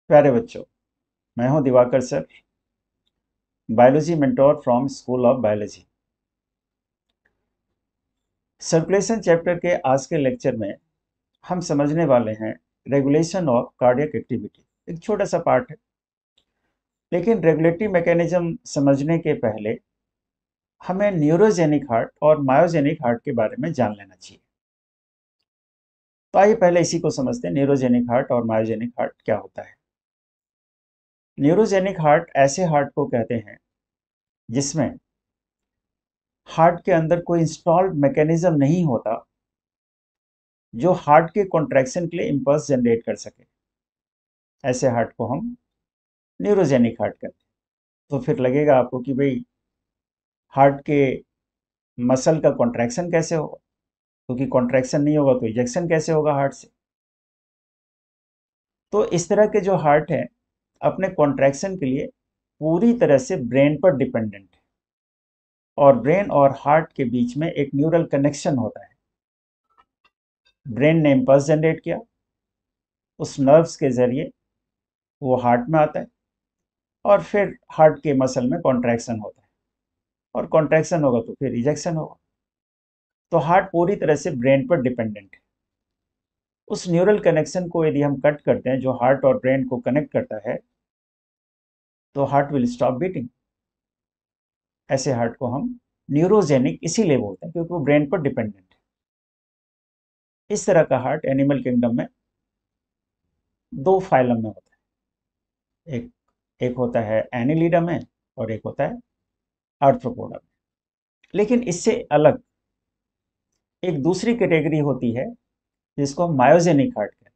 प्यारे बच्चों, मैं हूं Diwakar sir, biology mentor from school of biology. Circulation chapter के आज के लेक्चर में हम समझने वाले हैं रेगुलेशन ऑफ कार्डियक एक्टिविटी। एक छोटा सा पार्ट है, लेकिन रेगुलेटरी मैकेनिज्म समझने के पहले हमें न्यूरोजेनिक हार्ट और मायोजेनिक हार्ट के बारे में जान लेना चाहिए। तो आइए पहले इसी को समझते हैं, न्यूरोजेनिक हार्ट और मायोजेनिक हार्ट क्या होता है। न्यूरोजेनिक हार्ट ऐसे हार्ट को कहते हैं जिसमें हार्ट के अंदर कोई इंस्टॉल्ड मैकेनिज्म नहीं होता जो हार्ट के कॉन्ट्रैक्शन के लिए इंपल्स जनरेट कर सके। ऐसे हार्ट को हम न्यूरोजेनिक हार्ट कहते हैं। तो फिर लगेगा आपको कि भाई हार्ट के मसल का कॉन्ट्रैक्शन कैसे होगा, क्योंकि कॉन्ट्रैक्शन नहीं होगा तो इजेक्शन कैसे होगा हार्ट से। तो इस तरह के जो हार्ट हैं अपने कॉन्ट्रैक्शन के लिए पूरी तरह से ब्रेन पर डिपेंडेंट है, और ब्रेन और हार्ट के बीच में एक न्यूरल कनेक्शन होता है। ब्रेन ने इंपल्स जनरेट किया, उस नर्व्स के जरिए वो हार्ट में आता है, और फिर हार्ट के मसल में कॉन्ट्रैक्शन होता है, और कॉन्ट्रैक्शन होगा तो फिर इजेक्शन होगा। तो हार्ट पूरी तरह से ब्रेन पर डिपेंडेंट है। उस न्यूरल कनेक्शन को यदि हम कट करते हैं जो हार्ट और ब्रेन को कनेक्ट करता है, तो हार्ट विल स्टॉप बीटिंग। ऐसे हार्ट को हम न्यूरोजेनिक इसीलिए बोलते हैं क्योंकि वो ब्रेन पर डिपेंडेंट है। इस तरह का हार्ट एनिमल किंगडम में दो फाइलम में होता है। एक एक होता है एनिलिडा में, और एक होता है आर्थ्रोपोडा में। लेकिन इससे अलग एक दूसरी कैटेगरी होती है जिसको हम मायोजेनिक हार्ट कहते हैं।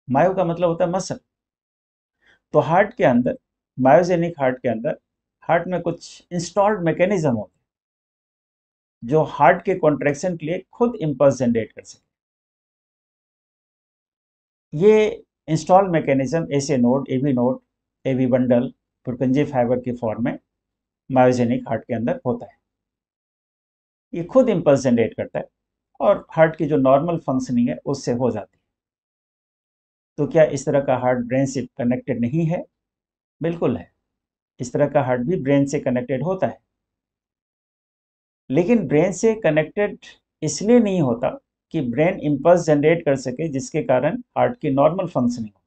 मायो का मतलब होता है मसल। तो हार्ट के अंदर, मायोजेनिक हार्ट के अंदर, हार्ट में कुछ इंस्टॉल्ड मैकेनिज्म होते हैं जो हार्ट के कॉन्ट्रैक्शन के लिए खुद इंपल्स जनरेट कर सके। ये installed mechanism SA node, AV node, AV bundle, Purkinje fibre के फॉर्म में मायोजेनिक हार्ट के अंदर होता है। ये खुद इंपल्स जनरेट करता है और हार्ट की जो नॉर्मल फंक्शनिंग है उससे हो जाती है। तो क्या इस तरह का हार्ट ब्रेन से कनेक्टेड नहीं है? बिल्कुल है। इस तरह का हार्ट भी ब्रेन से कनेक्टेड होता है, लेकिन ब्रेन से कनेक्टेड इसलिए नहीं होता कि ब्रेन इंपल्स जनरेट कर सके जिसके कारण हार्ट की नॉर्मल फंक्शनिंग हो।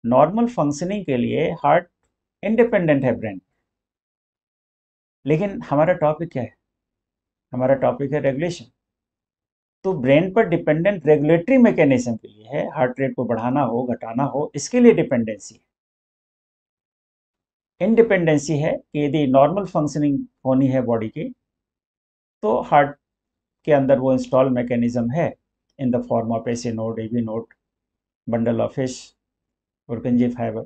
नॉर्मल फंक्शनिंग के लिए हार्ट इंडिपेंडेंट है ब्रेन। लेकिन हमारा टॉपिक क्या है? हमारा टॉपिक है रेगुलेशन। तो ब्रेन पर डिपेंडेंट रेगुलेटरी मैकेनिज्म के लिए है, हार्ट रेट को बढ़ाना हो घटाना हो, इसके लिए डिपेंडेंसी है। इंडिपेंडेंसी है कि यदि नॉर्मल फंक्शनिंग होनी है बॉडी की, तो हार्ट के अंदर वो इंस्टॉल मैकेनिज्म है in the form of AC node, AV node, bundle of fish और गंजे फाइबर।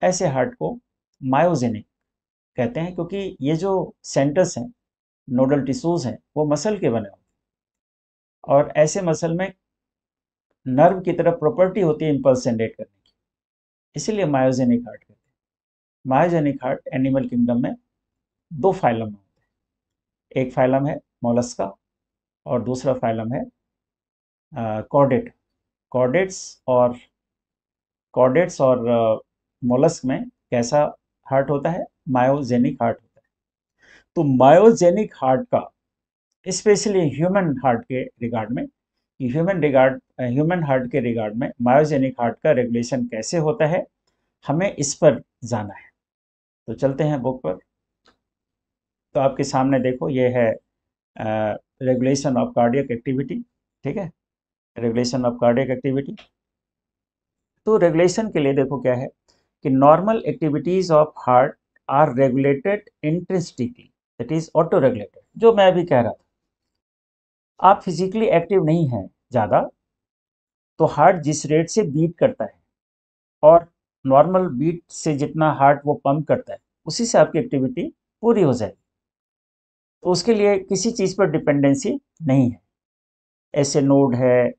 ऐसे हार्ट को मायोजेनिक कहते हैं क्योंकि ये जो सेंटर्स हैं, नोडल टिश्यूज हैं, वो मसल के बने होते हैं, और ऐसे मसल में नर्व की तरह प्रॉपर्टी होती है इंपल्स जनरेट करने की। इसीलिए मायोजेनिक हार्ट कहते हैं। मायोजेनिक हार्ट एनिमल किंगडम में दो फाइलम में होते हैं। एक फाइलम है मोलस्का, और दूसरा फाइलम है कॉर्डेट। कॉर्डेट्स और कॉर्डेट्स और मोलस्क में कैसा हार्ट होता है? मायोजेनिक हार्ट होता है। तो मायोजेनिक हार्ट का, स्पेशली ह्यूमन हार्ट के रिगार्ड में, ह्यूमन हार्ट के रिगार्ड में मायोजेनिक हार्ट का रेगुलेशन कैसे होता है, हमें इस पर जाना है। तो चलते हैं बुक पर। तो आपके सामने देखो, ये है रेगुलेशन ऑफ कार्डियक एक्टिविटी। ठीक है, रेगुलेशन ऑफ कार्डियक एक्टिविटी। तो रेगुलेशन के लिए देखो क्या है कि normal activities of heart are regulated intrinsically, that is auto regulated. जो मैं अभी कह रहा था, आप फिजिकली एक्टिव नहीं हैं ज़्यादा, तो हार्ट जिस रेट से बीट करता है, और नॉर्मल बीट से जितना हार्ट वो पंप करता है, उसी से आपकी एक्टिविटी पूरी हो जाएगी। तो उसके लिए किसी चीज़ पर डिपेंडेंसी नहीं है। ऐसे नोड है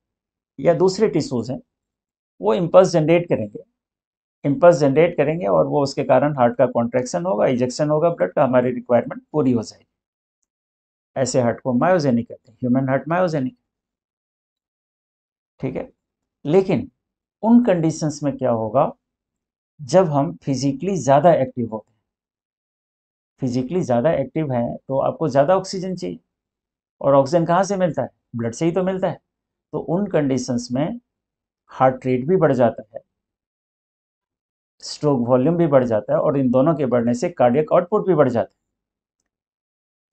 या दूसरे टिश्यूज हैं, वो इम्पल्स जनरेट करेंगे और वो उसके कारण हार्ट का कॉन्ट्रैक्शन होगा, इजेक्शन होगा ब्लड का, हमारी रिक्वायरमेंट पूरी हो जाएगी। ऐसे हार्ट को मायोजेनिक कहते हैं। Human heart myogenic. ठीक है, लेकिन उन कंडीशंस में क्या होगा जब हम फिजिकली ज़्यादा एक्टिव होते हैं। फिजिकली ज़्यादा एक्टिव हैं तो आपको ज़्यादा ऑक्सीजन चाहिए, और ऑक्सीजन कहाँ से मिलता है? ब्लड से ही तो मिलता है। तो उन कंडीशंस में हार्ट रेट भी बढ़ जाता है, स्ट्रोक वॉल्यूम भी बढ़ जाता है, और इन दोनों के बढ़ने से कार्डियक आउटपुट भी बढ़ जाता है।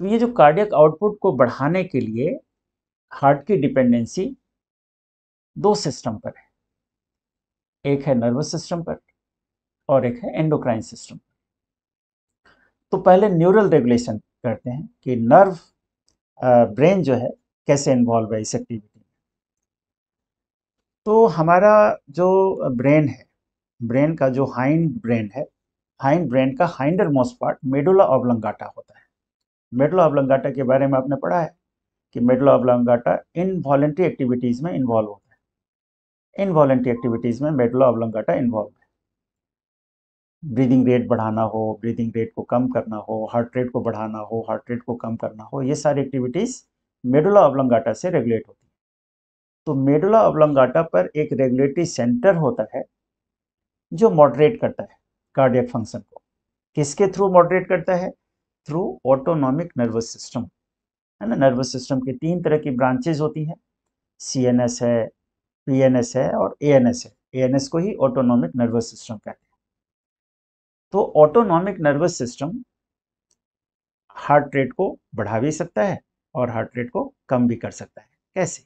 तो ये जो कार्डियक आउटपुट को बढ़ाने के लिए हार्ट की डिपेंडेंसी दो सिस्टम पर है, एक है नर्वस सिस्टम पर और एक है एंडोक्राइन सिस्टम। तो पहले न्यूरल रेगुलेशन करते हैं कि नर्व ब्रेन जो है कैसे इन्वॉल्व है इस एक्टिविटी में। तो हमारा जो ब्रेन है, ब्रेन का जो हाइंड ब्रेन है, हाइंड ब्रेन का hinder most part medulla oblongata होता है। मेडुला ऑब्लंगाटा के बारे में आपने पढ़ा है कि मेडुला ऑब्लंगाटा इनवॉलेंट्री एक्टिविटीज में इन्वॉल्व होता है। इनवॉलेंट्री एक्टिविटीज में मेडुला ऑब्लंगाटा इन्वॉल्व है। ब्रीदिंग रेट बढ़ाना हो, ब्रीदिंग रेट को कम करना हो, हार्ट रेट को बढ़ाना हो, हार्ट रेट को कम करना हो, ये सारी एक्टिविटीज मेडुला ऑब्लंगाटा से रेगुलेट होती है। तो मेडुला ऑब्लंगाटा पर एक रेगुलेटरी सेंटर होता है जो मॉडरेट करता है कार्डियक फंक्शन को। किसके थ्रू मॉडरेट करता है? थ्रू ऑटोनॉमिक नर्वस सिस्टम, है ना। नर्वस सिस्टम की तीन तरह की ब्रांचेज होती हैं, सीएनएस है, पीएनएस है और एएनएस है। एएनएस को ही ऑटोनॉमिक नर्वस सिस्टम कहते हैं। तो autonomic nervous system heart rate को बढ़ा भी सकता है और हार्ट रेट को कम भी कर सकता है। कैसे?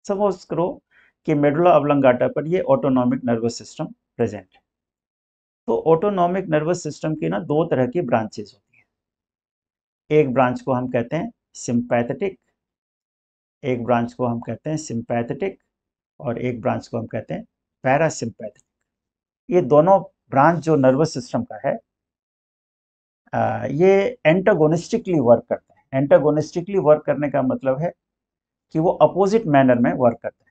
सपोज करो कि मेडुला ऑब्लंगाटा पर ये ऑटोनॉमिक नर्वस सिस्टम प्रेजेंट है। तो ऑटोनॉमिक नर्वस सिस्टम की ना दो तरह की ब्रांचेज होती हैं। एक ब्रांच को हम कहते हैं सिंपैथेटिक, एक ब्रांच को हम कहते हैं सिंपैथेटिक और एक ब्रांच को हम कहते हैं पैरासिम्पैथेटिक। ये दोनों ब्रांच जो नर्वस सिस्टम का है, ये एंटागोनिस्टिकली वर्क करता है। एंटागोनिस्टिकली वर्क करने का मतलब है कि वो अपोजिट मैनर में वर्क करता है।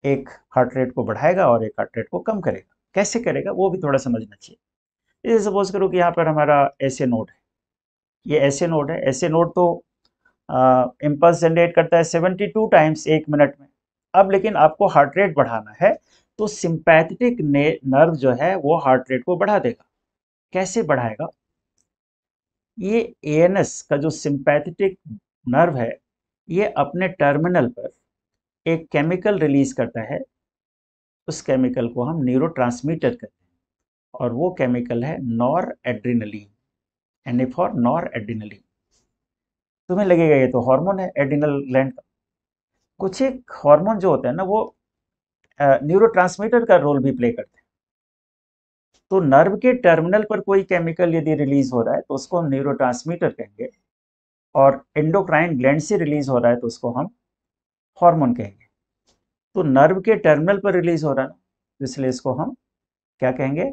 एक हार्ट रेट को बढ़ाएगा और एक हार्ट रेट को कम करेगा। कैसे करेगा वो भी थोड़ा समझना चाहिए। जैसे सपोज करो कि यहाँ पर हमारा ऐसे नोड है, ये ऐसे नोड है। ऐसे नोड तो इम्पल्स जनरेट करता है 72 टाइम्स एक मिनट में। अब लेकिन आपको हार्ट रेट बढ़ाना है तो सिंपैथेटिक नर्व जो है वो हार्ट रेट को बढ़ा देगा। कैसे बढ़ाएगा? ये एएनएस का जो सिंपैथेटिक नर्व है, ये अपने टर्मिनल पर एक केमिकल रिलीज करता है। उस केमिकल को हम न्यूरोट्रांसमीटर कहते हैं, और वो केमिकल है noradrenaline. N for noradrenaline. तुम्हें लगेगा ये तो हार्मोन है एड्रिनल ग्लैंड का। कुछ एक हार्मोन जो होते हैं ना, वो न्यूरोट्रांसमीटर का रोल भी प्ले करते हैं। तो नर्व के टर्मिनल पर कोई केमिकल यदि रिलीज हो रहा है तो उसको हम न्यूरोट्रांसमीटर कहेंगे, और एंडोक्राइन ग्लैंड से रिलीज हो रहा है तो उसको हम हार्मोन कहेंगे। तो नर्व के टर्मिनल पर रिलीज हो रहा है तो इसलिए इसको हम क्या कहेंगे?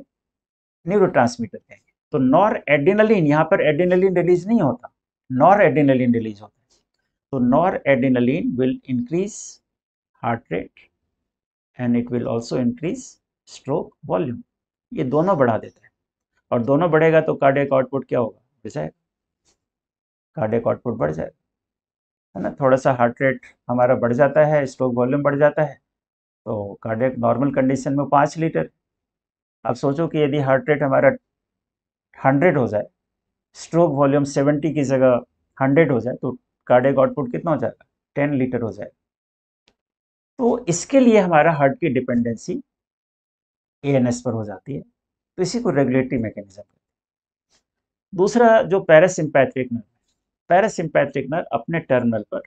न्यूरोट्रांसमीटर कहेंगे। तो नॉर एड्रिनलिन, यहाँ पर एड्रिनलिन रिलीज नहीं होता, नॉर एड्रिनलिन रिलीज होता है। तो nor adrenaline will increase heart rate and it will also increase stroke volume. ये दोनों बढ़ा देता है, और दोनों बढ़ेगा तो कार्डियक आउटपुट क्या होगा? बढ़ जाएगा, कार्डियक आउटपुट बढ़ जाएगा, है ना। थोड़ा सा हार्ट रेट हमारा बढ़ जाता है, स्ट्रोक वॉल्यूम बढ़ जाता है, तो कार्डियक नॉर्मल कंडीशन में 5 लीटर। अब सोचो कि यदि हार्ट रेट हमारा 100 हो जाए, स्ट्रोक वॉल्यूम 70 की जगह 100 हो जाए, तो कार्डियक आउटपुट कितना हो जाएगा? 10 लीटर हो जाएगा। तो इसके लिए हमारा हार्ट की डिपेंडेंसी एएनएस पर हो जाती है। तो इसी को रेगुलेटरी मैकेनिज्म। दूसरा जो पैरासिम्पैथेटिक नर्व, पैरासिम्पैथेटिक नर्व अपने टर्मिनल पर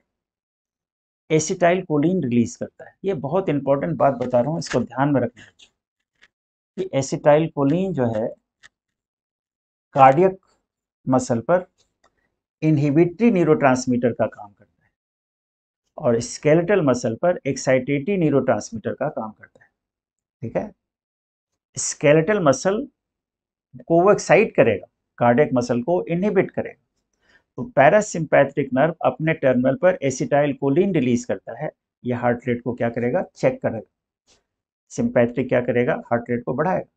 एसिटाइल कोलिन रिलीज करता है। ये बहुत इंपॉर्टेंट बात बता रहा हूँ, इसको ध्यान में रखना कि एसिटाइल कोलिन जो है कार्डियक मसल पर इनहिबिटरी न्यूरोट्रांसमीटर का काम करता है, और स्केलेटल मसल पर एक्साइटेटरी न्यूरोट्रांसमीटर का काम करता है। ठीक है। स्केलेटल मसल को वो एक्साइट करेगा, कार्डियक मसल को इनहिबिट करेगा। तो पैरासिम्पैथेटिक नर्व अपने टर्मिनल पर एसिटाइल कोलिन रिलीज करता है। यह हार्ट रेट को क्या करेगा? चेक करेगा। सिंपैथेटिक क्या करेगा? हार्ट रेट को बढ़ाएगा।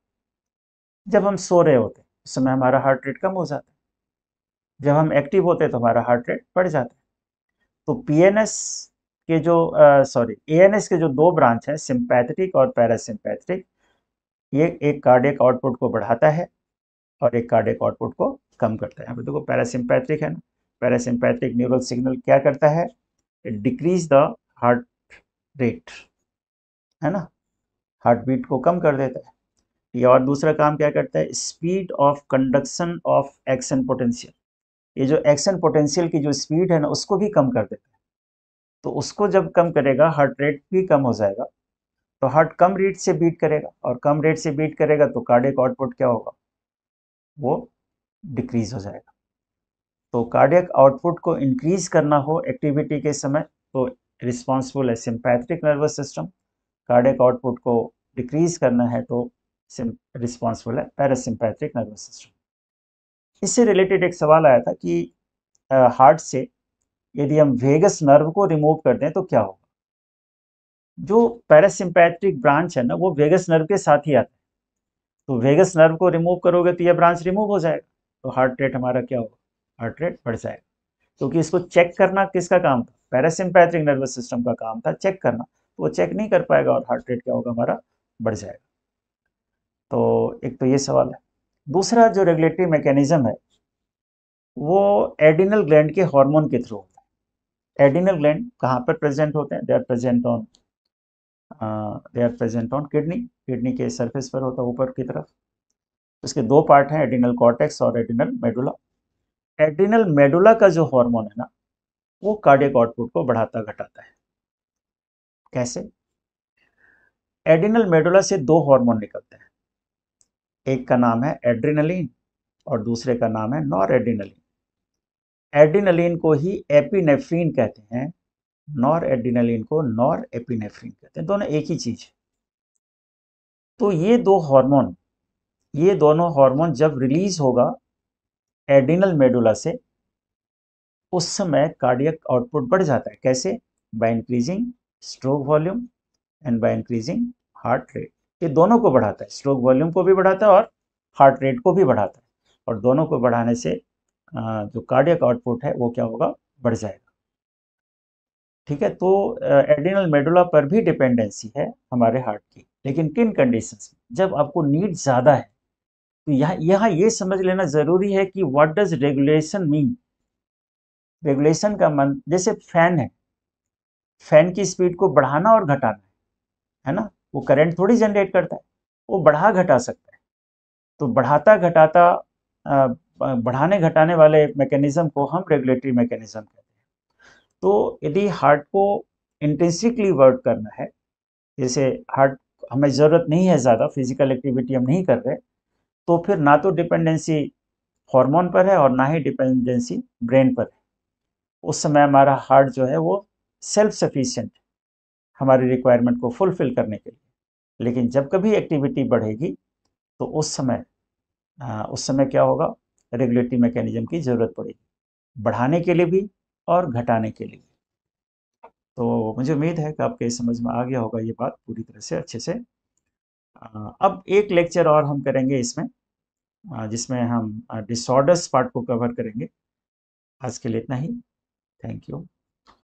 जब हम सो रहे होते हैं उस समय हमारा हार्ट रेट कम हो जाता है, जब हम एक्टिव होते हैं तो हमारा हार्ट रेट बढ़ जाता है। तो पीएनएस के जो एएनएस के जो दो ब्रांच हैं, सिंपैथेटिक और पैरासिम्पैथेटिक, ये एक कार्डियक आउटपुट को बढ़ाता है और एक कार्डियक आउटपुट को कम करता है। यहाँ पे देखो पैरासिम्पैथिक है ना, पैरासिम्पैथिक न्यूरल सिग्नल क्या करता है, it decrease the heart rate, है ना, हार्ट बीट को कम कर देता है। ये और दूसरा काम क्या करता है, speed of conduction of action potential, ये जो एक्शन पोटेंशियल की जो स्पीड है ना उसको भी कम कर देता है। तो उसको जब कम करेगा हार्ट रेट भी कम हो जाएगा, तो हार्ट कम रेट से बीट करेगा, और कम रेट से बीट करेगा तो कार्डियक आउटपुट क्या होगा, वो डिक्रीज हो जाएगा। तो कार्डियक आउटपुट को इंक्रीज करना हो एक्टिविटी के समय तो रिस्पॉन्सिबल है sympathetic nervous system, cardiac output को डिक्रीज करना है तो रिस्पॉन्सिबल है पैरासिम्पैथेटिक नर्वस सिस्टम। इससे रिलेटेड एक सवाल आया था कि हार्ट से यदि हम वेगस नर्व को रिमूव कर दें तो क्या होगा। जो पैरासिम्पैथेटिक ब्रांच है ना वो वेगस नर्व के साथ ही आता है, तो वेगस नर्व को रिमूव करोगे तो यह ब्रांच रिमूव हो जाएगा, तो हार्ट रेट हमारा क्या होगा, हार्ट रेट बढ़ जाएगा। क्योंकि इसको चेक करना किसका काम था, पैरासिम्पैथेटिक नर्वस सिस्टम का काम था चेक करना, तो वो चेक नहीं कर पाएगा और हार्ट रेट क्या होगा, हमारा बढ़ जाएगा। तो एक तो ये सवाल है। दूसरा जो रेगुलेटरी मैकेनिज्म है वो एड्रिनल ग्लैंड के हार्मोन के थ्रू होता है। एड्रिनल ग्लैंड कहाँ पर प्रेजेंट होते हैं, they are present on kidney के सरफेस पर होता है ऊपर की तरफ। उसके दो पार्ट हैं, एड्रिनल कॉर्टेक्स और एड्रिनल मेडुला। एड्रिनल मेडुला का जो हार्मोन है ना वो कार्डियक आउटपुट को बढ़ाता घटाता है। कैसे, एड्रिनल मेडुला से दो हार्मोन निकलते हैं, एक का नाम है एड्रिनलिन और दूसरे का नाम है नॉर एड्रिनलिन। एड्रिनलिन को ही एपिनेफ्रीन कहते हैं, नॉर एड्रिनलिन को नॉर एपिनेफ्रीन कहते हैं, दोनों एक ही चीज है। तो ये दोनों हार्मोन जब रिलीज होगा एड्रिनल मेडुला से उस समय कार्डियक आउटपुट बढ़ जाता है। कैसे, by increasing stroke volume and by increasing heart rate. ये दोनों को बढ़ाता है, स्ट्रोक वॉल्यूम को भी बढ़ाता है और हार्ट रेट को भी बढ़ाता है, और दोनों को बढ़ाने से जो कार्डियक आउटपुट है वो क्या होगा, बढ़ जाएगा। ठीक है, तो एड्रिनल मेडुला पर भी डिपेंडेंसी है हमारे हार्ट की, लेकिन किन कंडीशंस में, जब आपको नीड ज़्यादा है। तो यहाँ ये समझ लेना ज़रूरी है कि what does regulation mean. Regulation का मन, जैसे फैन है, फैन की स्पीड को बढ़ाना और घटाना है ना, वो करंट थोड़ी जनरेट करता है, वो बढ़ा घटा सकता है। तो बढ़ाता घटाता बढ़ाने घटाने वाले मैकेनिज्म को हम रेगुलेटरी मैकेनिज्म कहते हैं। तो यदि हार्ट को इंटेंसिवली वर्क करना है, जैसे हार्ट हमें ज़रूरत नहीं है, ज़्यादा फिजिकल एक्टिविटी हम नहीं कर रहे, तो फिर ना तो डिपेंडेंसी हार्मोन पर है और ना ही डिपेंडेंसी ब्रेन पर है। उस समय हमारा हार्ट जो है वो सेल्फ सफिशिएंट हमारी रिक्वायरमेंट को फुलफिल करने के लिए। लेकिन जब कभी एक्टिविटी बढ़ेगी तो उस समय क्या होगा, रेगुलेटरी मैकेनिज्म की ज़रूरत पड़ेगी, बढ़ाने के लिए भी और घटाने के लिए। तो मुझे उम्मीद है कि आपके समझ में आ गया होगा ये बात पूरी तरह से अच्छे से। अब एक लेक्चर और हम करेंगे इसमें, जिसमें हम डिसऑर्डर्स पार्ट को कवर करेंगे। आज के लिए इतना ही, थैंक यू।